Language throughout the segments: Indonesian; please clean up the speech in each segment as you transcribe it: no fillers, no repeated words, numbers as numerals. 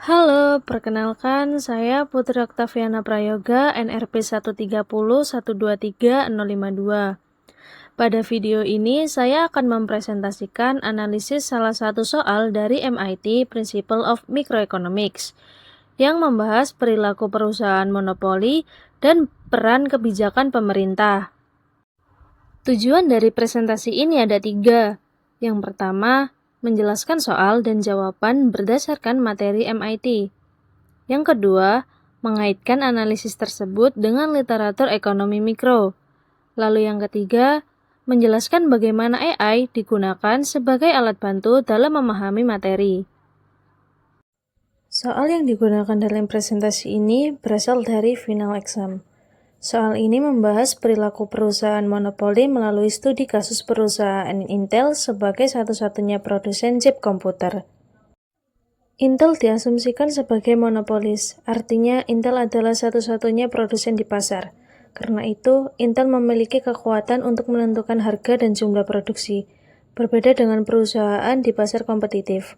Halo, perkenalkan saya Putri Oktaviana Prayoga, NRP 130123052. Pada video ini, saya akan mempresentasikan analisis salah satu soal dari MIT Principle of Microeconomics yang membahas perilaku perusahaan monopoli dan peran kebijakan pemerintah. Tujuan dari presentasi ini ada 3. Yang pertama, menjelaskan soal dan jawaban berdasarkan materi MIT. Yang kedua, mengaitkan analisis tersebut dengan literatur ekonomi mikro. Lalu yang ketiga, menjelaskan bagaimana AI digunakan sebagai alat bantu dalam memahami materi. Soal yang digunakan dalam presentasi ini berasal dari final exam. Soal ini membahas perilaku perusahaan monopoli melalui studi kasus perusahaan Intel sebagai satu-satunya produsen chip komputer. Intel diasumsikan sebagai monopolis, artinya Intel adalah satu-satunya produsen di pasar. Karena itu, Intel memiliki kekuatan untuk menentukan harga dan jumlah produksi, berbeda dengan perusahaan di pasar kompetitif.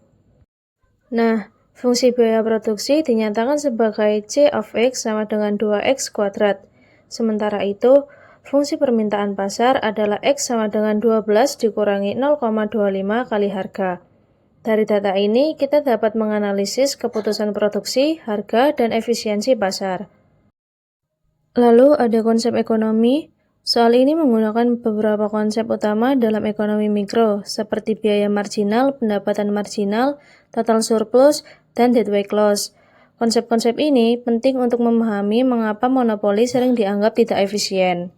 Nah, fungsi biaya produksi dinyatakan sebagai C of X sama dengan 2X kuadrat. Sementara itu, fungsi permintaan pasar adalah X sama dengan 12 dikurangi 0,25 kali harga. Dari data ini, kita dapat menganalisis keputusan produksi, harga, dan efisiensi pasar. Lalu ada konsep ekonomi. Soal ini menggunakan beberapa konsep utama dalam ekonomi mikro, seperti biaya marginal, pendapatan marginal, total surplus, dan deadweight loss. Konsep-konsep ini penting untuk memahami mengapa monopoli sering dianggap tidak efisien.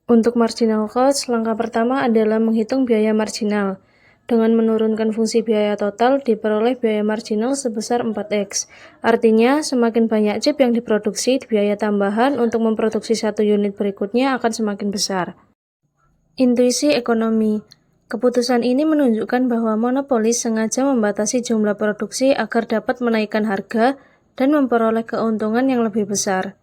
Untuk marginal cost, langkah pertama adalah menghitung biaya marginal. Dengan menurunkan fungsi biaya total, diperoleh biaya marginal sebesar 4X. Artinya, semakin banyak chip yang diproduksi, biaya tambahan untuk memproduksi satu unit berikutnya akan semakin besar. Intuisi ekonomi. Keputusan ini menunjukkan bahwa monopolis sengaja membatasi jumlah produksi agar dapat menaikkan harga dan memperoleh keuntungan yang lebih besar.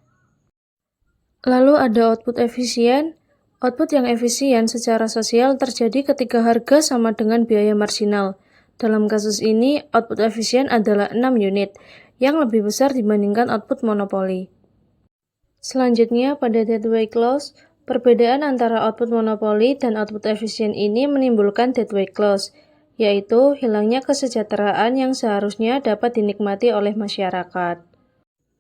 Lalu ada output efisien. Output yang efisien secara sosial terjadi ketika harga sama dengan biaya marginal. Dalam kasus ini, output efisien adalah 6 unit, yang lebih besar dibandingkan output monopoli. Selanjutnya, pada deadweight loss, perbedaan antara output monopoli dan output efisien ini menimbulkan deadweight loss, yaitu hilangnya kesejahteraan yang seharusnya dapat dinikmati oleh masyarakat.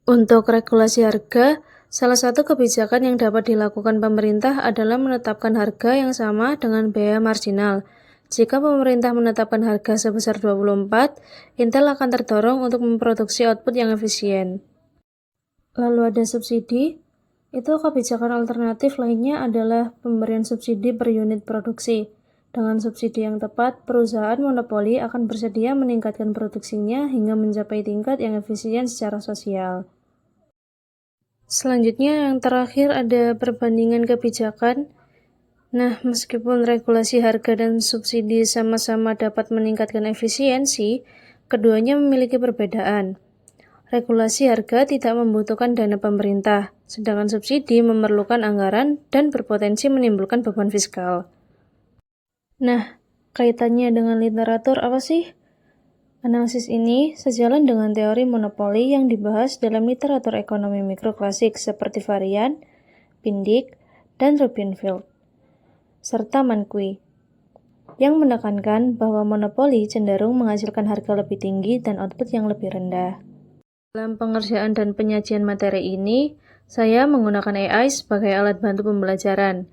Untuk regulasi harga, salah satu kebijakan yang dapat dilakukan pemerintah adalah menetapkan harga yang sama dengan biaya marginal. Jika pemerintah menetapkan harga sebesar 24, Intel akan terdorong untuk memproduksi output yang efisien. Lalu ada subsidi. Itu kebijakan alternatif lainnya adalah pemberian subsidi per unit produksi. Dengan subsidi yang tepat, perusahaan monopoli akan bersedia meningkatkan produksinya hingga mencapai tingkat yang efisien secara sosial. Selanjutnya yang terakhir ada perbandingan kebijakan. Nah, meskipun regulasi harga dan subsidi sama-sama dapat meningkatkan efisiensi, keduanya memiliki perbedaan. Regulasi harga tidak membutuhkan dana pemerintah, sedangkan subsidi memerlukan anggaran dan berpotensi menimbulkan beban fiskal. Nah, kaitannya dengan literatur apa sih? Analisis ini sejalan dengan teori monopoli yang dibahas dalam literatur ekonomi mikro klasik seperti Varian, Pindyck, dan Rubinfeld, serta Manqui, yang menekankan bahwa monopoli cenderung menghasilkan harga lebih tinggi dan output yang lebih rendah. Dalam pengerjaan dan penyajian materi ini, saya menggunakan AI sebagai alat bantu pembelajaran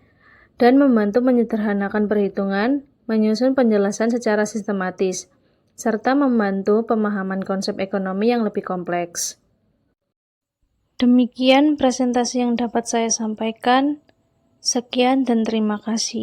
dan membantu menyederhanakan perhitungan, menyusun penjelasan secara sistematis, serta membantu pemahaman konsep ekonomi yang lebih kompleks. Demikian presentasi yang dapat saya sampaikan. Sekian dan terima kasih.